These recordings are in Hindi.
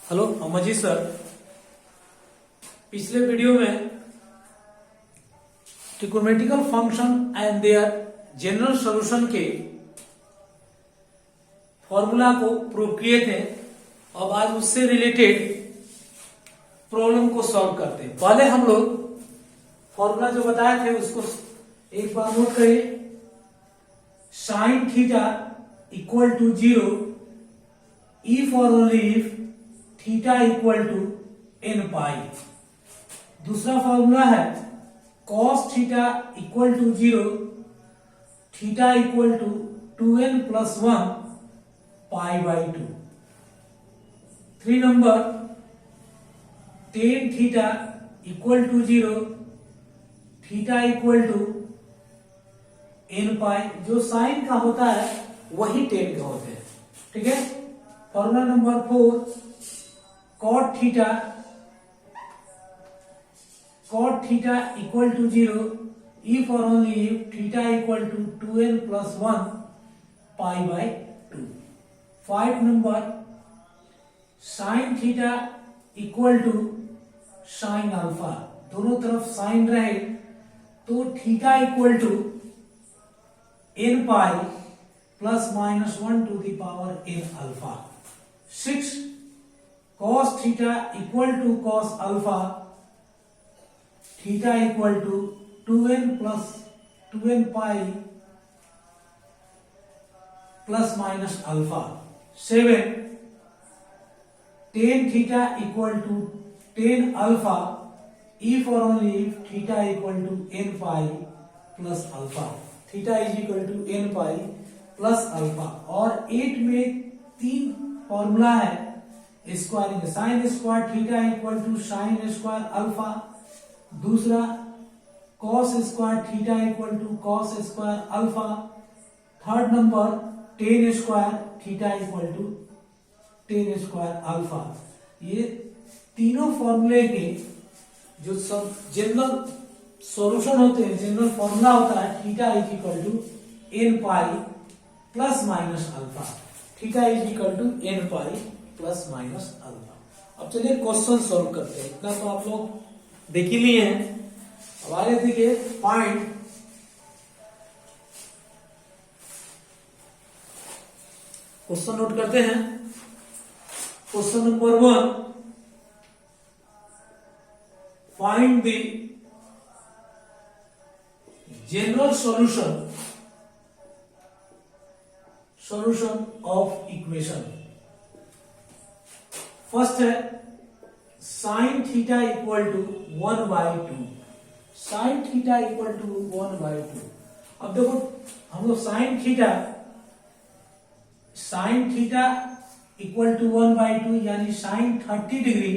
हेलो अमजी सर, पिछले वीडियो में trigonometrical function and their general solution के फॉर्मूला को प्रूव किए थे। अब आज उससे रिलेटेड प्रॉब्लम को सॉल्व करते हैं। पहले हम लोग फॉर्मूला जो बताए थे उसको एक बार नोट करिए। Sine theta equal to 0 if और only if theta equal to n pi. दूसरा फॉर्मूला है cos theta equal to 0 theta equal to 2n plus 1 pi by 2। 3 number tan theta equal to 0 theta equal to n pi. जो साइन का होता है वही tan का होते हैं, ठीक है। Formula number 4 cot theta equal to 0 if or only if theta equal to 2n plus 1 pi by 2। 5 number sin theta equal to sin alpha। दोनों तरफ साइन रहे तो theta equal to n pi plus minus 1 to the power n alpha. 6 cos theta equal to cos alpha theta equal to 2n plus 2n pi plus minus alpha। 7 tan theta equal to tan alpha if or only if theta equal to n pi plus alpha। theta is equal to n pi plus alpha। और 8 में 3 फॉर्मूला है squaring. Sine square theta equal to sine square alpha. दूसरा cos square theta equal to cos square alpha. Third number tan square theta equal to tan square alpha. ये तीनों फॉर्मूले के जो सब जनरल सॉल्यूशन होते हैं, जनरल फॉर्मूला होता है theta is equal to N pi plus minus alpha. Theta is equal to N pi plus minus alpha. अब चलिए क्वेश्चन सॉल्व करते हैं। इतना तो आप लोग देख ही लिए हैं। अब आगे देखिए, फाइंड क्वेश्चन नोट करते हैं। Question number 1, find the general solution of equation. First है sine theta equal to 1 by 2। Sine theta equal to 1 by 2। अब देखो हम लोग sine theta equal to 1 by 2 यानी sine 30 degree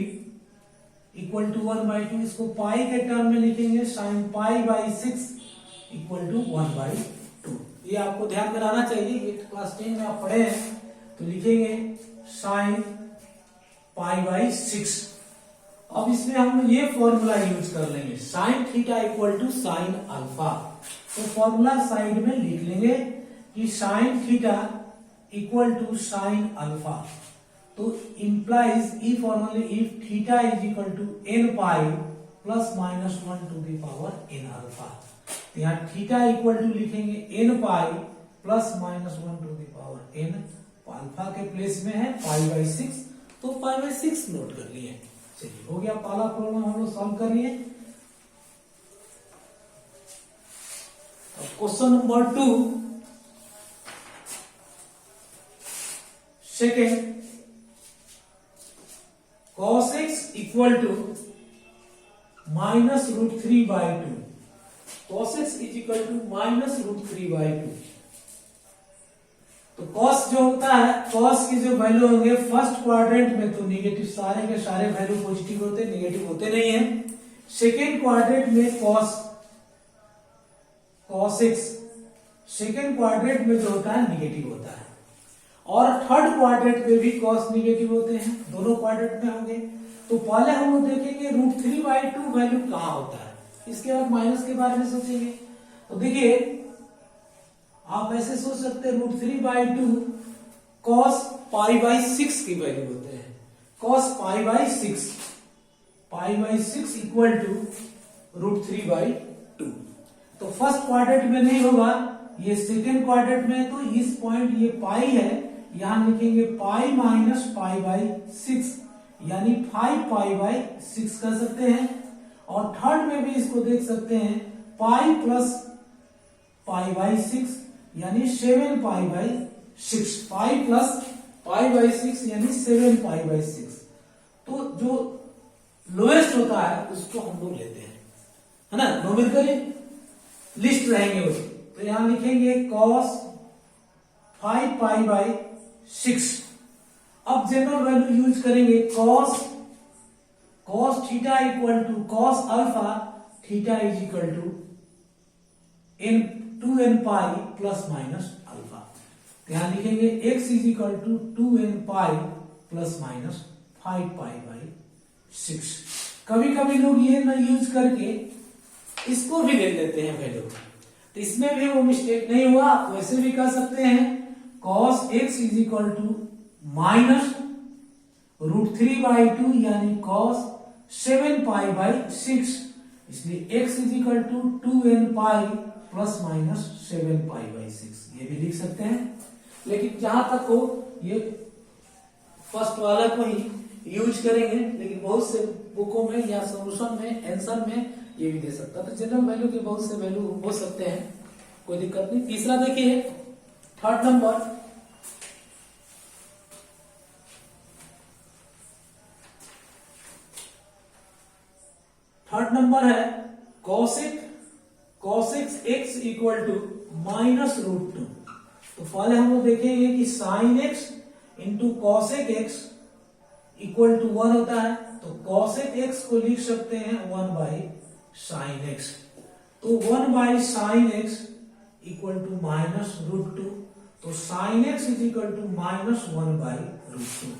equal to 1 by 2। इसको पाई के टर्म में लिखेंगे sine pi by 6 equal to 1 by 2। ये आपको ध्यान में रहना चाहिए। ये क्लास 10 में आप पढ़े हैं तो लिखेंगे साइन पाई बाई 6। अब इसमें हम ये फॉर्मूला यूज कर लेंगे sine theta equal to sine alpha. तो फॉर्मूला साइड में लिख लेंगे कि sine theta equal to sine alpha. तो इंप्लाइज इफ और only if theta is equal to N pi plus minus 1 to the power N alpha. तो यहाँ थीटा इक्वल टू लिखेंगे N pi plus minus 1 to the power N. Alpha के प्लेस में है पाई बाई 6, तो पाई बाई 6 नोट कर लिए। चलिए हो गया, पहला प्रॉब्लम हम लोग सॉल्व कर लिए। Question number 2, second cos x equal to minus root 3 by 2। cos x is equal to minus root 3 by 2। तो cos जो होता है, cos की जो वैल्यू होंगे फर्स्ट क्वाड्रेंट में तो निगेटिव, सारे के सारे वैल्यू पॉजिटिव होते हैं, निगेटिव होते नहीं है। सेकेंड क्वाड्रेंट में cos x सेकेंड क्वाड्रेंट में जो होता है निगेटिव होता है। और थर्ड क्वाड्रेंट में भी cos निगेटिव होते हैं, दोनों क्वाड्रेंट में होंगे। तो पहले हम लोग देखेंगे रूट 3 बाई 2 वैल्यू कहां होता है, इसके बाद माइनस के बारे में सोचेंगे। तो देखिए आप ऐसे सोच सकते हैं root 3 by 2 cos pi by 6 की वैल्यू होते हैं। cos pi by 6, pi by 6 equal to √3/2। तो फर्स्ट क्वाड्रेंट में नहीं होगा, ये सेकेंड क्वाड्रेंट में, तो इस पॉइंट ये पाई है, यहां लिखेंगे पाई माइनस पाई बाई 6, यानी 5 पाई बाई 6 कर सकते हैं। और थर्ड में भी इसको देख सकते हैं, पाई प्लस पाई बाई 6 यानी 7 pi by 6, pi plus pi by 6 यानी 7 पाई बाई 6। तो जो लोएस्ट होता है उसको हम लोग लेते हैं, है ना, न्यूमेरिकली लिस्ट रहेंगे उसकी। तो यहां लिखेंगे cos 5 पाई बाई 6। अब जनरल वैल्यू यूज करेंगे, cos theta equal to cos alpha theta is equal to n pi plus minus alpha. यहां लिखेंगे x is equal to 2n pi plus minus 5 pi by 6। कभी कभी लोग ये ना यूज करके इसको भी ले लेते हैं वैल्यू, तो इसमें भी वो मिस्टेक नहीं हुआ। वैसे भी कर सकते हैं, cos x is equal to minus √3/2 यानी cos 7 पाई बाई 6, इसलिए x is equal to 2n pi plus minus 7 pi by 6, ये भी लिख सकते हैं। लेकिन जहां तक हो ये फर्स्ट वाला को ही यूज करेंगे, लेकिन बहुत से बुकों में या सोल्यूशन में आंसर में ये भी दे सकता है। तो जनरल वैल्यू के बहुत से वैल्यू हो सकते हैं, कोई दिक्कत नहीं। तीसरा देखिए, थर्ड नंबर, थर्ड नंबर है cosec x इक्वल टू -√2। तो पहले हम लोग देखेंगे कि sin x into cosec x equal to 1 होता है, तो cosec x को लिख सकते हैं 1/sin x। तो 1/sin x इक्वल टू -√2, तो sin x is equal to -1/√2।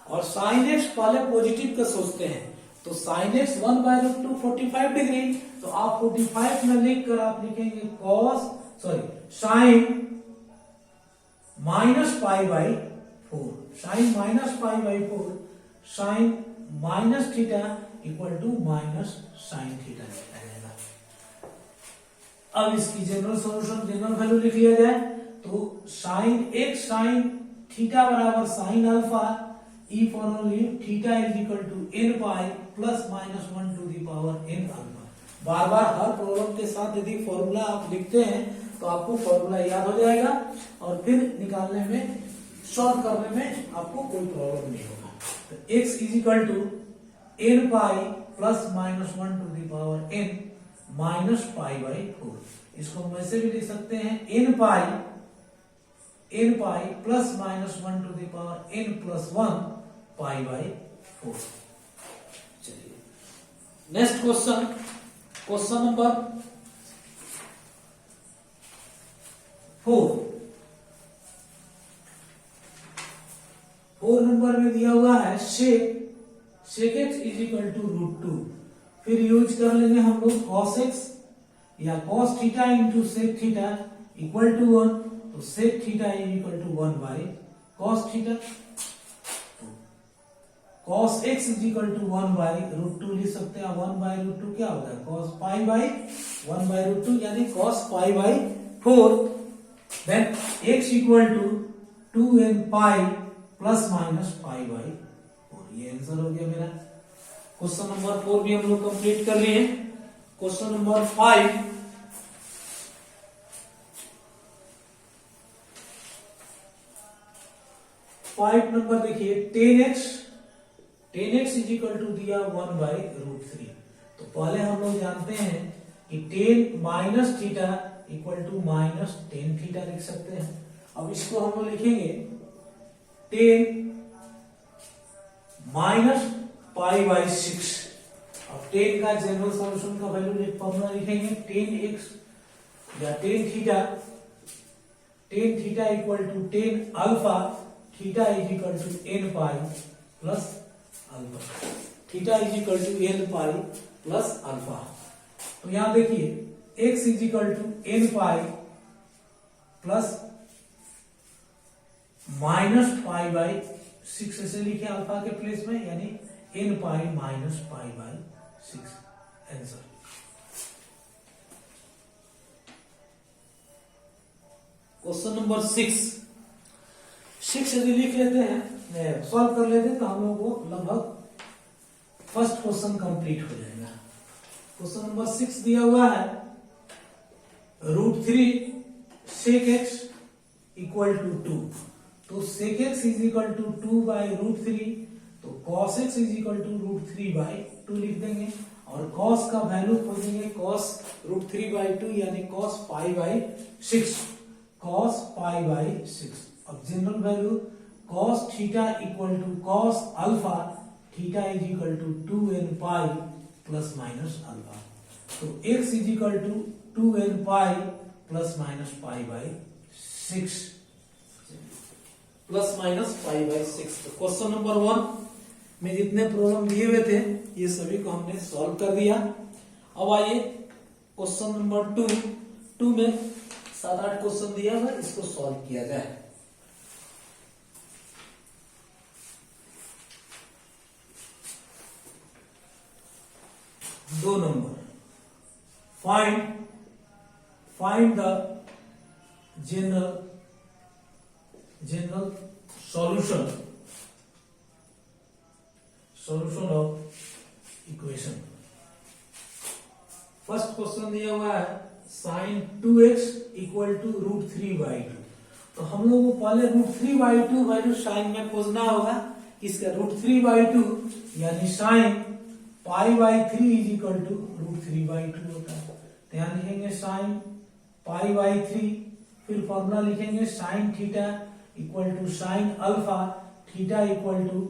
और sin x पहले पॉजिटिव का सोचते हैं, तो sin x 1/√2 45 डिग्री, तो आप 45 में लिखकर आप लिखेंगे sin -π/4, sin -π/4, sin minus theta equal to minus sine theta लिखा जाएगा। अब इसकी जनरल सॉल्यूशन, जनरल वैल्यू लिख लिया जाए, तो साइन x साइन थीटा बराबर साइन अल्फा ई for only theta is equal to n pi plus minus 1 to the power n alpha. बार बार हर प्रॉब्लम के साथ यदि फॉर्मूला आप लिखते हैं तो आपको फॉर्मूला याद हो जाएगा और फिर निकालने में, सॉल्व करने में आपको कोई प्रॉब्लम नहीं होगा। तो x is equal to n pi plus minus 1 to the power n minus π/4। इसको हम ऐसे भी लिख सकते हैं n pi plus minus 1 to the power n plus 1 π/4। चलिए next question, question number 4 number में दिया हुआ है sec x is equal to √2। फिर यूज कर लेंगे हम लोग cos x या cos theta into sec theta equal to 1, तो sec theta is equal to 1 by cos theta. cos x is equal to 1 by √2 लिख सकते हैं। 1 बाई √2 क्या होता है, cos पाई बाई 1 बाई √2 यानी cos π/4। Then x equal to 2n pi plus minus π/4। ये आंसर हो गया मेरा। क्वेश्चन नंबर 4 भी हम लोग कंप्लीट कर लिए। क्वेश्चन नंबर 5 नंबर देखिए, 10x इज इक्वल टू दिया 1 बाई √3। तो पहले हम लोग जानते हैं कि 10 minus theta equal to minus 10 theta लिख सकते हैं। अब इसको हम लोग लिखेंगे 10 माइनस π/6। अब 10 का जनरल सॉल्यूशन का वैल्यू फॉर्मूला लिखेंगे 10x या 10 theta equal to 10 alpha theta is equal to n pi plus alpha, theta is equal to n pi plus alpha. तो यहां देखिए x is equal to n pi plus minus π/6 6 ऐसे लिखे अल्फा के प्लेस में, यानी n pi minus pi by 6 answer. Question number 6 यदि लिख लेते हैं, सॉल्व कर लेते हैं, तो हम लोगों को लगभग फर्स्ट क्वेश्चन कंप्लीट हो जाएगा। क्वेश्चन नंबर 6 दिया हुआ है √3 sec x इक्वल टू 2। तो sec x is equal to 2 by √3, तो cos x is equal to √3 by 2 लिख देंगे, और cos का वैल्यू खोजेंगे, cos √3 बाई 2 यानी cos pi by 6, cos pi by 6। अब general value cos theta equal to cos alpha, theta is equal to 2n pi plus minus alpha, तो x is equal to 2n pi plus minus pi by 6, plus minus pi by 6। तो क्वेश्चन नंबर 1 में जितने प्रॉब्लम दिए हुए थे ये सभी को हमने सॉल्व कर दिया। अब आइए क्वेश्चन नंबर 2 में 7-8 क्वेश्चन दिया हुआ, इसको सॉल्व किया जाए। दो number, find the general solution of equation. First question दिया हुआ है sin 2x equal to √3 by 2। तो हम लोगों को पहले √3 बाई 2 वैल्यू साइन में खोजना होगा। इसका √3 बाई 2 यानी sine pi by 3 is equal to √3 by 2 होता है। तो यहाँ लिखेंगे साइन पाई बाई 3, फिर फॉर्मूला लिखेंगे sine theta equal to sine alpha, theta equal to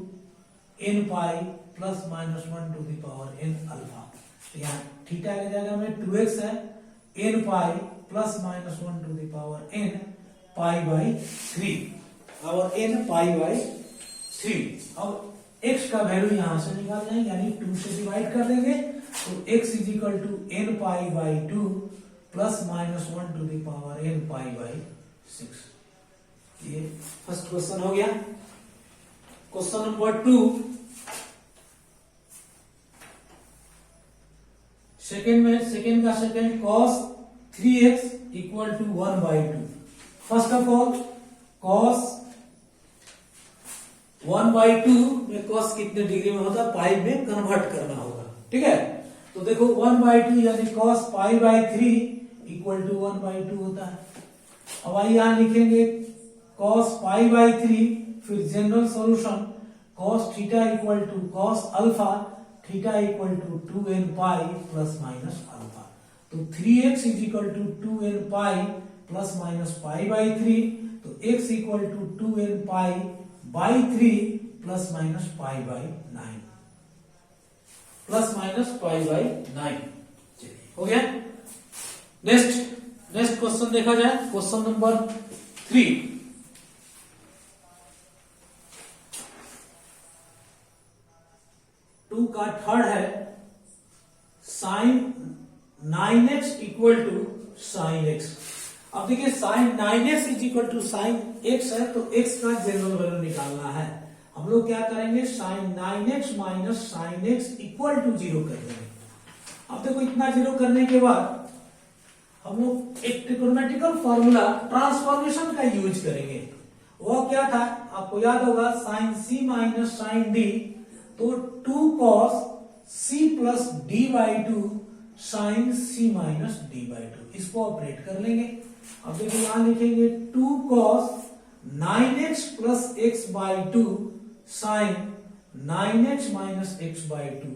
n pi plus minus 1 to the power n alpha. यहाँ थीटा की जगह में 2x है, n pi plus minus 1 to the power n pi by 3 और n पाई बाई 3। अब x का वैल्यू यहां से निकाल लेंगे, यानी 2 से डिवाइड कर देंगे, तो x is equal to n pi by 2 plus minus 1 to the power n pi by 6। ये फर्स्ट क्वेश्चन हो गया। क्वेश्चन नंबर 2, सेकेंड का second cos 3x equal to 1 by 2। First of all cos 1 by 2 में cos कितने डिग्री में होता है, पाई में कन्वर्ट करना होगा, ठीक है। तो देखो 1 बाई 2 यानी cos pi by 3 equal to 1 by 2 होता है। अब आइए यहां लिखेंगे cos पाई बाई 3, फिर general solution cos theta equal to cos alpha, theta equal to 2n pi plus minus alpha. तो 3x is equal to 2n pi plus minus pi by 3, तो x equal to 2n pi by 3 plus minus pi by 9, plus minus pi by 9। हो गया। नेक्स्ट क्वेश्चन देखा जाए, क्वेश्चन नंबर 3। टू का थर्ड है sine 9x equal to sine x। अब देखिए sine 9x is equal to sine x है, तो x का जनरल वैल्यू निकालना है। हम लोग क्या करेंगे, sine 9x minus sine x equal to 0 कर देंगे। अब देखो इतना 0 करने के बाद हम लोग एक ट्रिग्नोमेट्रिकल फॉर्मूला ट्रांसफॉर्मेशन का यूज करेंगे। वो क्या था आपको याद होगा, sine c minus sine d, तो 2 cos c plus d by 2 sine c minus d by 2, इसको ऑपरेट कर लेंगे। अब देखिए यहां लिखेंगे 2 cos 9x plus x by 2 sine 9x minus x by 2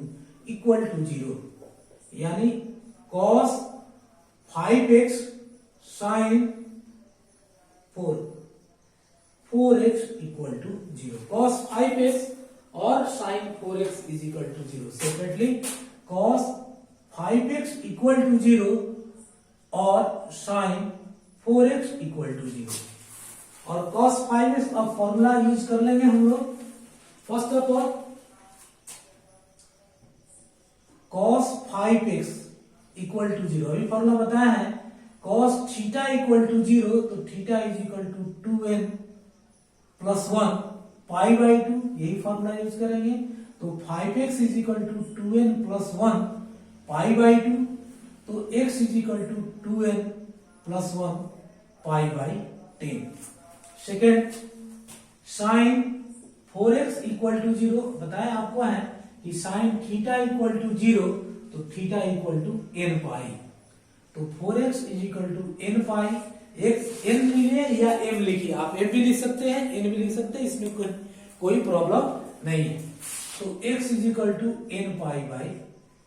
equal to 0, यानी cos 5x sine 4x equal to 0। cos 5x और sine 4x is equal to 0। Separately cos 5x equal to 0 और साइन 4x इक्वल टू 0। और cos 5x अब फॉर्मूला यूज कर लेंगे हम लोग। First of all cos 5x equal to 0, अभी फॉर्मूला बताया है, cos थीटा इक्वल टू 0, तो theta is equal to 2n plus 1 pi by two, यही फॉर्मूला यूज करेंगे। तो 5x is equal to 2n plus 1 pi by two, तो x is equal to 2n plus 1 pi by 10। Second, sine 4x equal to 0, बताया आपको है कि साइन थीटा इक्वल टू 0, तो theta equal to n pi. तो 4x is equal to n pi, x n लिखिए या m लिखिए, आप m भी लिख सकते हैं n भी लिख सकते हैं, इसमें कोई प्रॉब्लम नहीं है। तो x is equal to n pi by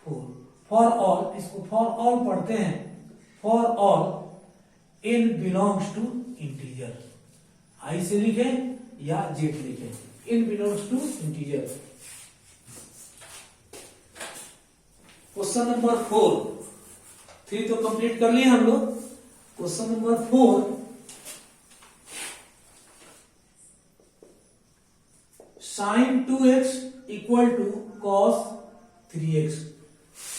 4। For all, इसको फॉर ऑल पढ़ते हैं, for all n belongs to integer, i से लिखे या z लिखे, n belongs to integer. Question number 4, 3 तो कंप्लीट कर लिए हम लोग। Question number 4, sine 2x equal to cos 3x,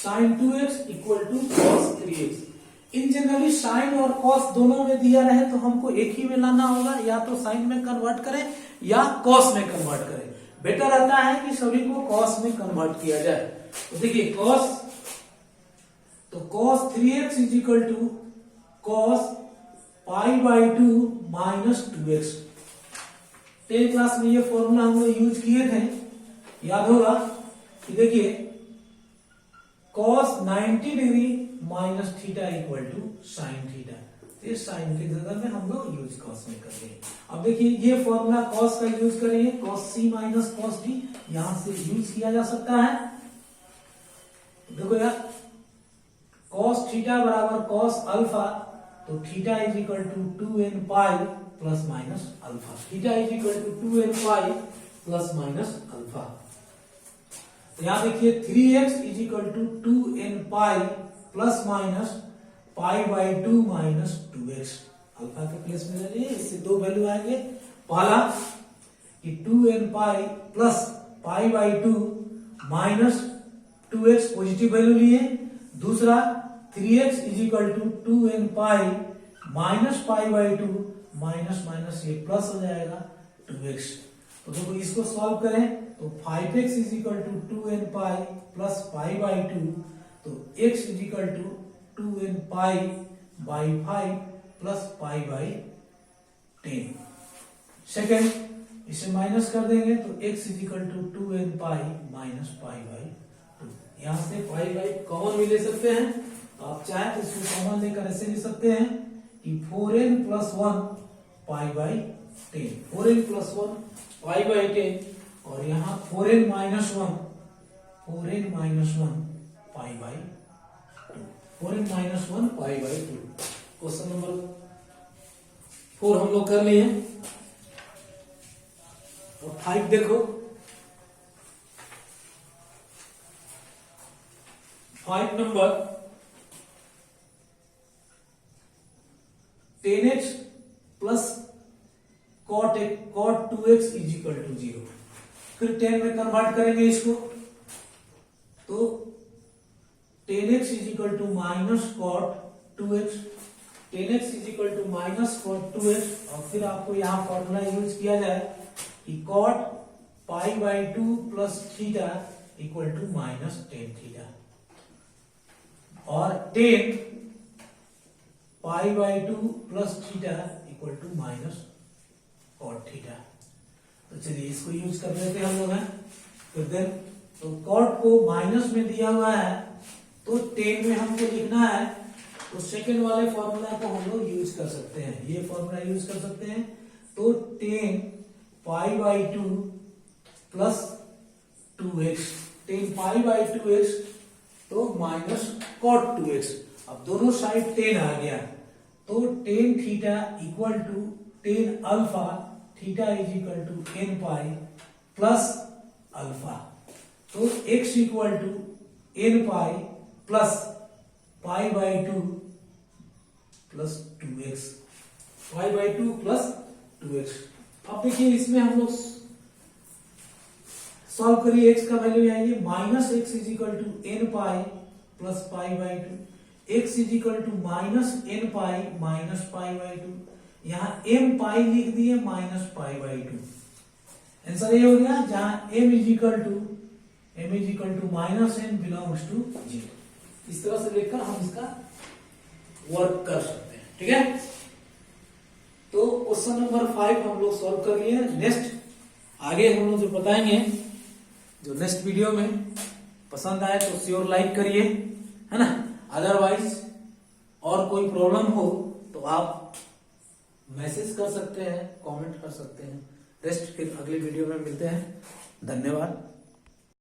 sine 2x equal to cos 3x। इन जनरली साइन और कॉस दोनों में दिया रहे तो हमको एक ही में लाना होगा, या तो साइन में कन्वर्ट करें या कॉस में कन्वर्ट करें। बेटर रहता है कि सभी को कॉस में कन्वर्ट किया जाए। तो देखिए कॉस, तो cos 3x is equal to cos pi by 2 minus 2x। 10th class में ये फॉर्मूला हम लोग यूज किए थे, याद होगा कि देखिए cos 90 degree minus theta equal to sine theta, इस साइन के जगह में हम लोग यूज कॉस में करेंगे। अब देखिए ये फॉर्मूला कॉस का यूज करेंगे, cos c minus cos d यहां से यूज किया जा सकता है। देखो यार, cos थीटा बराबर cos अल्फा, तो theta is equal to 2n pi plus minus alpha, theta is equal to 2n pi plus minus alpha. तो यहां देखिए 3x is equal to 2n pi plus minus pi by 2 minus 2x, alpha के प्लेस में ले लीजिए, इससे दो वैल्यू आएंगे। पहला कि 2n pi plus pi by 2 minus 2x positive value लिए, दूसरा 3x is equal to 2n pi minus pi by 2 minus minus ये प्लस हो जाएगा 2x। तो देखो इसको सॉल्व करें तो 5x is equal to 2n pi plus pi by 2, तो x is equal to 2n pi by 5 plus pi by 10। Second, इसे माइनस कर देंगे तो x is equal to 2n pi minus pi by 2। यहां से पाई बाई कॉमन भी ले सकते हैं, आप चाहे तो इसको कॉमन लेकर ऐसे लिख सकते हैं कि 4n plus 1 pi by 10, 4n plus 1 pi by 10, और यहाँ 4n minus 1 pi by 2, 4n minus 1 pi by 2। Question number 4 हम लोग कर लिए हैं। और 5 देखो, 5 नंबर 10x प्लस cot 2x is equal to 0। फिर 10 में कन्वर्ट करेंगे इसको, तो 10x is equal to minus cot 2x, 10x is equal to minus cot 2x, और फिर आपको यहां फॉर्मूला यूज किया जाए कि cot pi by 2 plus theta equal to minus 10 theta, और 10 pi by 2 plus theta equal to minus cot theta. तो चलिए इसको यूज कर लेते हैं हम लोग हैं। फिर देन तो कॉट को माइनस में दिया हुआ है, तो 10 में हमको लिखना है, तो सेकेंड वाले फॉर्मूला को हम लोग यूज कर सकते हैं, ये फॉर्मूला यूज कर सकते हैं। तो 10 pi by 2 plus 2x, 10 pi by 2x, तो माइनस कॉट 2x। अब दोनों साइड 10 आ गया, तो 10 theta equal to 10 alpha, theta is equal to n pi plus alpha, तो x equal to n pi plus pi by 2 plus 2x, pi by 2 plus 2x। अब देखिए इसमें हम लोग सॉल्व करिए, x का वैल्यू आएगी minus x is equal to n pi plus pi by 2, x is equal to minus n pi minus pi by 2, यहाँ m पाई लिख दिए माइनस पाई बाई 2, आंसर ये हो गया, जहां m is equal to minus n belongs to 0। इस तरह से लेकर हम इसका वर्क कर सकते हैं। ठीक है, तो क्वेश्चन नंबर 5 हम लोग सॉल्व कर लिए। नेक्स्ट आगे हम लोग जो बताएंगे, जो नेक्स्ट वीडियो में, पसंद आए तो श्योर लाइक करिए, है ना। अदरवाइज और कोई प्रॉब्लम हो तो आप मैसेज कर सकते हैं, कमेंट कर सकते हैं। रेस्ट फिर अगले वीडियो में मिलते हैं। धन्यवाद।